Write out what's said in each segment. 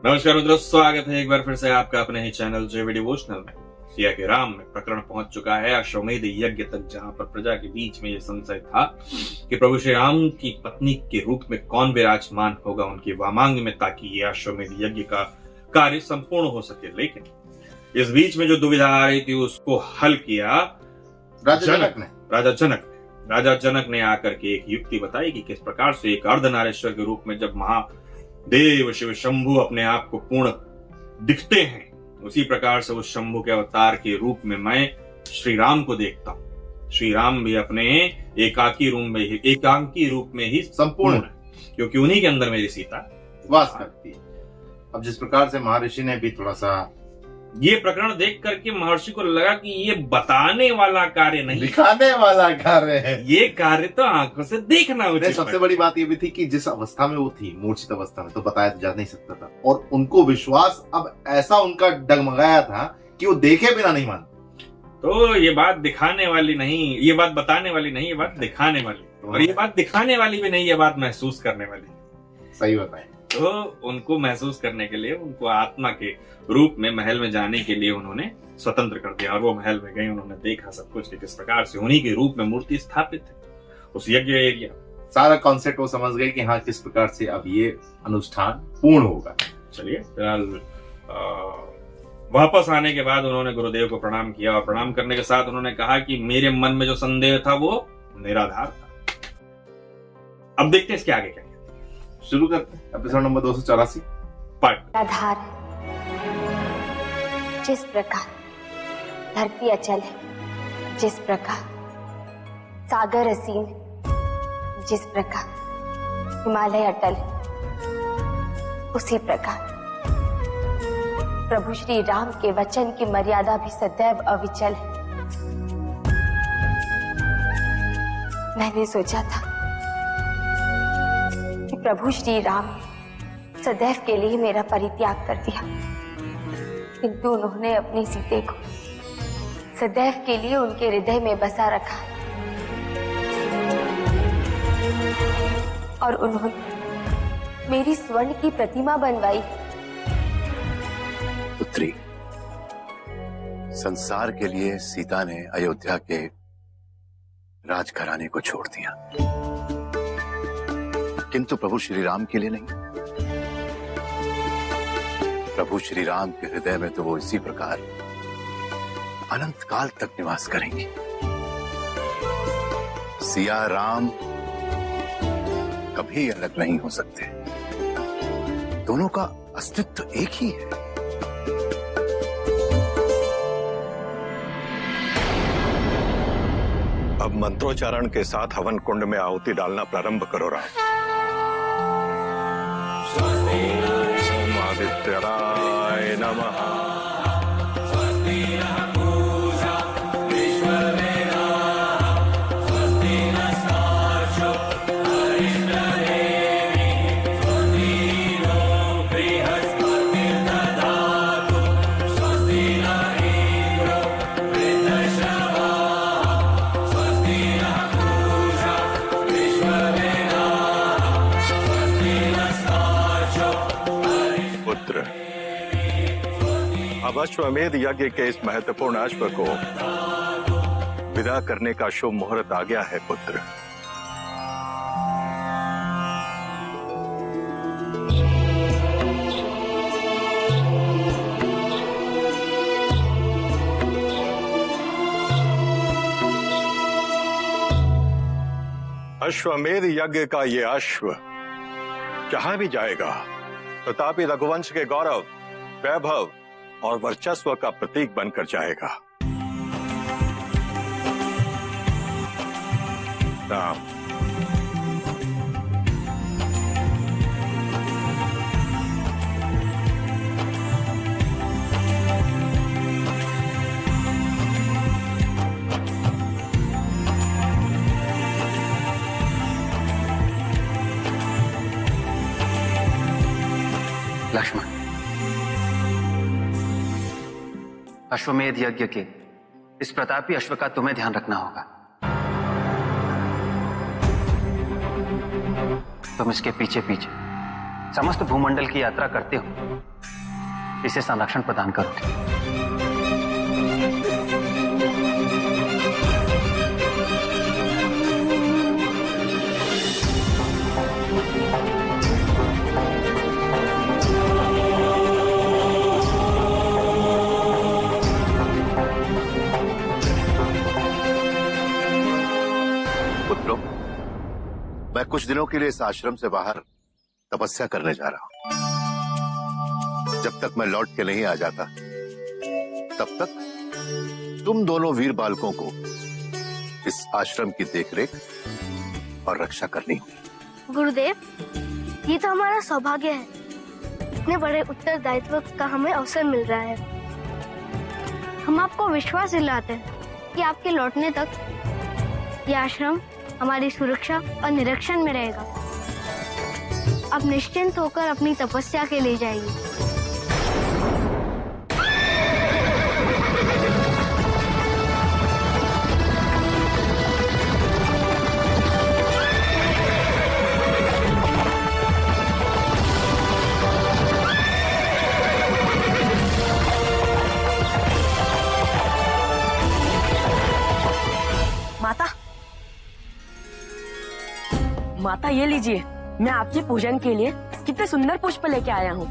नमस्कार मित्रों, स्वागत है एक बार फिर से आपका अपने ही चैनल जेवी डिवोशनल में। सिया के राम में प्रकरण पहुंच चुका है अश्वमेध यज्ञ तक, जहां पर प्रजा के बीच में यह संशय था कि प्रभु श्री राम की पत्नी के रूप में कौन विराजमान होगा उनकी वामांग में, ताकि ये अश्वमेध यज्ञ का कार्य संपूर्ण हो सके। लेकिन इस बीच में जो दुविधा आ रही थी उसको हल किया राजा जनक ने आकर के एक युक्ति बताई कि किस प्रकार से एक अर्धनारेश्वर के रूप में जब महादेव शिव शंभु अपने आप को पूर्ण दिखते हैं, उसी प्रकार से उस शंभु के अवतार के रूप में मैं श्री राम को देखता हूँ। श्री राम भी अपने एकाकी रूप में ही संपूर्ण है, क्योंकि उन्हीं के अंदर मेरी सीता वास करती है। अब जिस प्रकार से महर्षि ने भी थोड़ा सा ये प्रकरण देख करके महर्षि को लगा कि ये बताने वाला कार्य नहीं, दिखाने वाला कार्य है। ये कार्य तो आंखों से देखना उचित है। सबसे बड़ी बात ये भी थी कि जिस अवस्था में वो थी, मूर्छित अवस्था में, तो बताया तो जा नहीं सकता था, और उनको विश्वास अब ऐसा उनका डगमगाया था कि वो देखे बिना नहीं मानते। तो ये बात दिखाने वाली नहीं, ये बात बताने वाली नहीं, ये बात दिखाने वाली, और ये बात दिखाने वाली भी नहीं, ये बात महसूस करने वाली। सही बताए। तो उनको महसूस करने के लिए, उनको आत्मा के रूप में महल में जाने के लिए उन्होंने स्वतंत्र कर दिया, और वो महल में गए। उन्होंने देखा सब कुछ कि किस प्रकार से उन्हीं के रूप में मूर्ति स्थापित है उस यज्ञ एरिया। सारा कॉन्सेप्ट वो समझ गए कि हाँ, किस प्रकार से अब ये अनुष्ठान पूर्ण होगा। चलिए, फिलहाल वापस आने के बाद उन्होंने गुरुदेव को प्रणाम किया, और प्रणाम करने के साथ उन्होंने कहा कि मेरे मन में जो संदेह था वो निराधार था। अब देखते हैं इसके आगे क्या। शुरू करते हैं एपिसोड नंबर 284 पार्ट। आधार जिस प्रकार धरती अचल है, जिस प्रकार सागर असीम, जिस प्रकार हिमालय अटल है, उसी प्रकार प्रभु श्री राम के वचन की मर्यादा भी सदैव अविचल है। मैंने सोचा था कि प्रभु श्री राम सदैव के लिए मेरा परित्याग कर दिया, किंतु उन्होंने अपनी सीते को सदैव के लिए उनके हृदय में बसा रखा, और उन्होंने मेरी स्वर्ण की प्रतिमा बनवाई। पुत्री, संसार के लिए सीता ने अयोध्या के राजघराने को छोड़ दिया, किंतु प्रभु श्री राम के लिए नहीं। प्रभु श्री राम के हृदय में तो वो इसी प्रकार अनंत काल तक निवास करेंगी। सिया राम कभी अलग नहीं हो सकते, दोनों का अस्तित्व एक ही है। अब मंत्रोच्चारण के साथ हवन कुंड में आहुति डालना प्रारंभ करो राम। ओम आदित्यराय नमः। अब अश्वमेध यज्ञ के इस महत्वपूर्ण अश्व को विदा करने का शुभ मुहूर्त आ गया है पुत्र। अश्वमेध यज्ञ का ये अश्व जहां भी जाएगा, तथापि रघुवंश के गौरव, वैभव और वर्चस्व का प्रतीक बनकर जाएगा। राम, लक्ष्मण, अश्वमेध यज्ञ के इस प्रतापी अश्व का तुम्हें ध्यान रखना होगा। तुम इसके पीछे पीछे समस्त भूमंडल की यात्रा करते हो, इसे संरक्षण प्रदान करूंगी। पुत्रों, मैं कुछ दिनों के लिए इस आश्रम से बाहर तपस्या करने जा रहा हूं। जब तक मैं लौट के नहीं आ जाता, तब तक तुम दोनों वीर बालकों को इस आश्रम की देखरेख और रक्षा करनी होगी। गुरुदेव, ये तो हमारा सौभाग्य है। इतने बड़े उत्तरदायित्व का हमें अवसर मिल रहा है। हम आपको विश्वास दिलाते हैं कि आपके लौटने तक यह आश्रम हमारी सुरक्षा और निरीक्षण में रहेगा। अब निश्चिंत होकर अपनी तपस्या के लिए जाइए। माता, ये लीजिए, मैं आपके पूजन के लिए कितने सुंदर पुष्प लेके आया हूँ।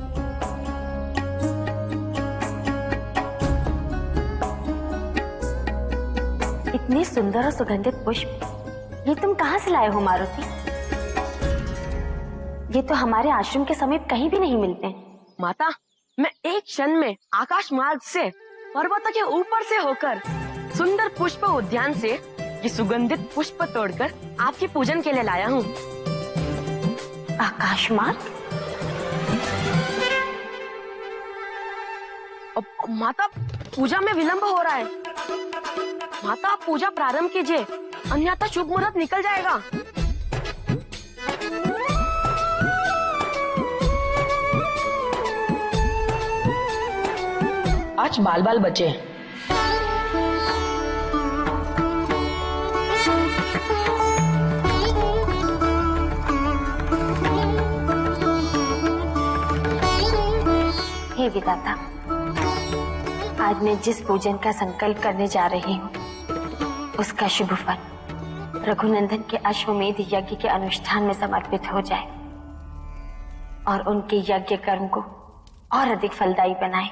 इतनी सुंदर और सुगंधित पुष्प ये तुम कहाँ से लाए हो मारुति? ये तो हमारे आश्रम के समीप कहीं भी नहीं मिलते। माता, मैं एक क्षण में आकाश मार्ग से पर्वतों के ऊपर से होकर सुंदर पुष्प उद्यान से ये सुगंधित पुष्प तोड़कर आपके पूजन के लिए लाया हूँ। आकाश मार्ग? माता, पूजा में विलंब हो रहा है। माता, आप पूजा प्रारंभ कीजिए, अन्यथा शुभ मुहूर्त निकल जाएगा। आज बाल बाल बचे। हे विधाता, आज मैं जिस पूजन का संकल्प करने जा रही हूँ उसका शुभ फल रघुनंदन के अश्वमेध यज्ञ के अनुष्ठान में समर्पित हो जाए और उनके यज्ञ कर्म को और अधिक फलदायी बनाए।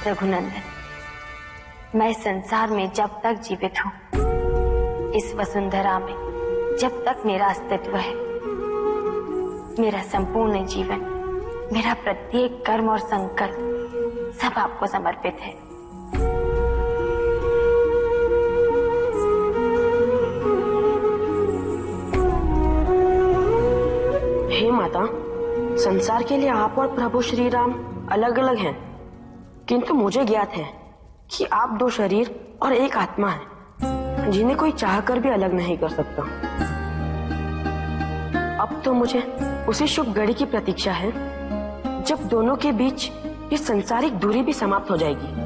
रघुनंदन, मैं संसार में जब तक जीवित हूँ, इस वसुंधरा में जब तक मेरा अस्तित्व है, मेरा संपूर्ण जीवन, मेरा प्रत्येक कर्म और संकल्प सब आपको समर्पित है। हे माता, संसार के लिए आप और प्रभु श्री राम अलग अलग हैं, किंतु मुझे ज्ञात है कि आप दो शरीर और एक आत्मा है, जिन्हें कोई चाहकर भी अलग नहीं कर सकता। अब तो मुझे उसी शुभ घड़ी की प्रतीक्षा है जब दोनों के बीच ये संसारिक दूरी भी समाप्त हो जाएगी।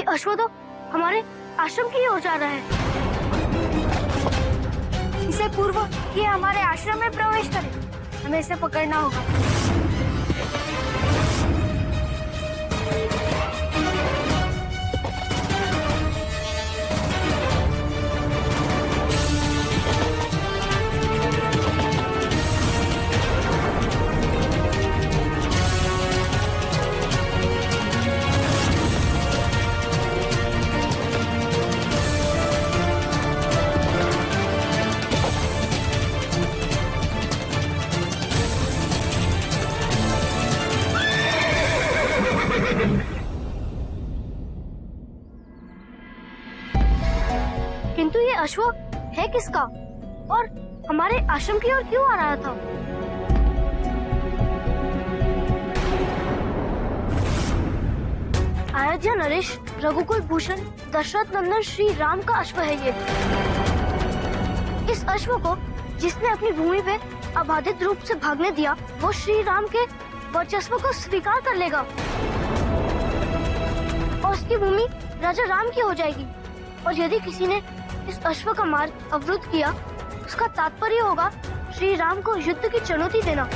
अश्व तो हमारे आश्रम की ओर जा रहा है। इससे पूर्व ये हमारे आश्रम में प्रवेश करे, हमें इसे पकड़ना होगा। किंतु ये अश्व है किसका और हमारे आश्रम की ओर क्यों आ रहा था? अयोध्या नरेश रघुकुल भूषण दशरथ नंदन श्री राम का अश्व है ये। इस अश्व को जिसने अपनी भूमि पे अबाधित रूप से भागने दिया, वो श्री राम के वर्चस्व को स्वीकार कर लेगा और उसकी भूमि राजा राम की हो जाएगी। और यदि किसी ने इस अश्व का मार्ग अवरुद्ध किया, उसका तात्पर्य होगा श्री राम को युद्ध की चुनौती देना।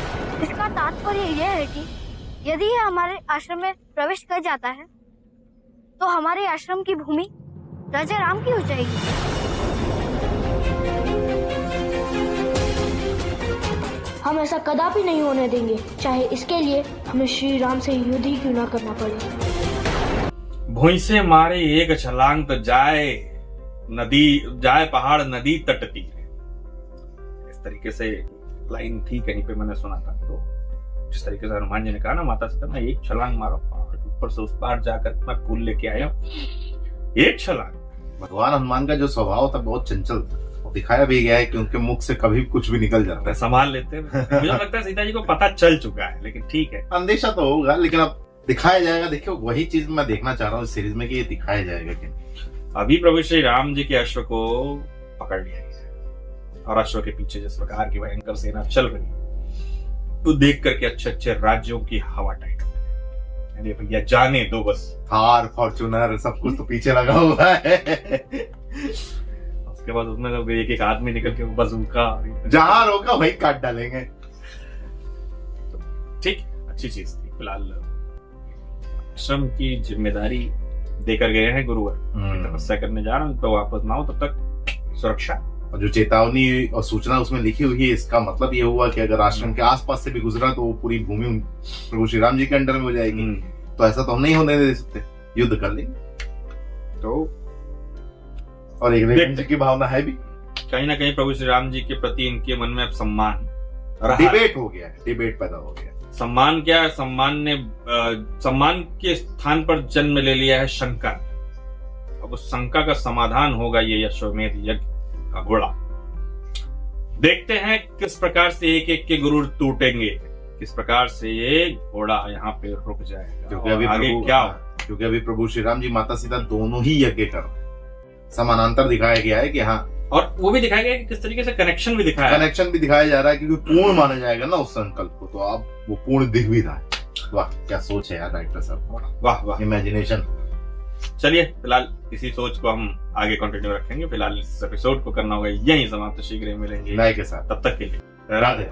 इसका तात्पर्य यह है कि यदि यह हमारे आश्रम में प्रवेश कर जाता है तो हमारे आश्रम की भूमि राजा राम की हो जाएगी। हम ऐसा कदापि नहीं होने देंगे, चाहे इसके लिए हमें श्री राम से युद्ध ही क्यों ना करना पड़े। भुई से मारे एक छलांग तो जाए पहाड़ नदी तट तीर। इस तरीके से लाइन थी, कहीं पे मैंने सुना था। तो जिस तरीके से हनुमान जी ने कहा ना माता सीता, मैं एक छलांग मारा पहाड़ के ऊपर से उस पार जाकर मैं फूल लेके आया, एक छलांग। भगवान हनुमान का जो स्वभाव था बहुत चंचल था, दिखाया भी गया है कि उनके मुख से कभी कुछ भी निकल जाता है, संभाल लेते हैं। मुझे लगता है सीता जी को पता चल चुका है, लेकिन ठीक है, अंदेशा तो होगा, लेकिन अब दिखाया जाएगा। देखियो वही चीज मैं देखना चाह रहा हूँ इस सीरीज में कि ये दिखाया जाएगा कि अभी प्रभु श्री राम जी के अश्व को पकड़ लिया गया और अश्व के पीछे जिस प्रकार की भयंकर सेना चल रही है, तो देख करके अच्छे अच्छे राज्यों की हवा टाइट हो गई। भैया जाने दो बस, थार फॉर्च्यूनर सब कुछ तो पीछे लगा हुआ है। उसके बाद उसमें तो एक एक आदमी निकल के बंदूका जहां रोका वही काट डालेंगे। ठीक, अच्छी चीज थी। फिलहाल आश्रम की जिम्मेदारी देकर गए हैं गुरुवर, तपस्या करने जा रहा हूं, तो वापस ना हो तब तक सुरक्षा। और जो चेतावनी और सूचना उसमें लिखी हुई है, इसका मतलब ये हुआ कि अगर आश्रम के आसपास से भी गुजरा तो वो पूरी भूमि प्रभु श्री राम जी के अंडर में हो जाएगी। तो ऐसा तो हम नहीं होने दे सकते, युद्ध कर लेंगे। तो और एक रिवेंज की भावना है भी कहीं ना कहीं प्रभु श्री राम जी के प्रति इनके मन में अब सम्मान डिबेट हो गया है, डिबेट पैदा हो गया। सम्मान क्या है? सम्मान के स्थान पर जन्म ले लिया है शंका। अब उस शंका का समाधान होगा ये अश्वमेध यज्ञ का घोड़ा। देखते हैं किस प्रकार से एक एक के गुरूर टूटेंगे, किस प्रकार से ये घोड़ा यहाँ पे रुक जाएगा, क्योंकि अभी आगे क्या हो। क्योंकि अभी प्रभु श्री राम जी माता सीता दोनों ही यज्ञ कर रहे हैं। समानांतर दिखाया गया है कि हाँ, और वो भी दिखाया गया कि किस तरीके से कनेक्शन भी दिखाया जा रहा है, क्योंकि पूर्ण माना जाएगा ना उस संकल्प को, तो अब वो पूर्ण दिख भी रहा है। वाह क्या सोच है यार डायरेक्टर साहब, वाह वाह इमेजिनेशन। चलिए फिलहाल इसी सोच को हम आगे कंटिन्यू रखेंगे। फिलहाल इस एपिसोड को करना होगा यहीं समाप्त, शीघ्र ही मिलेंगे नए के साथ, तब तक के लिए राधे।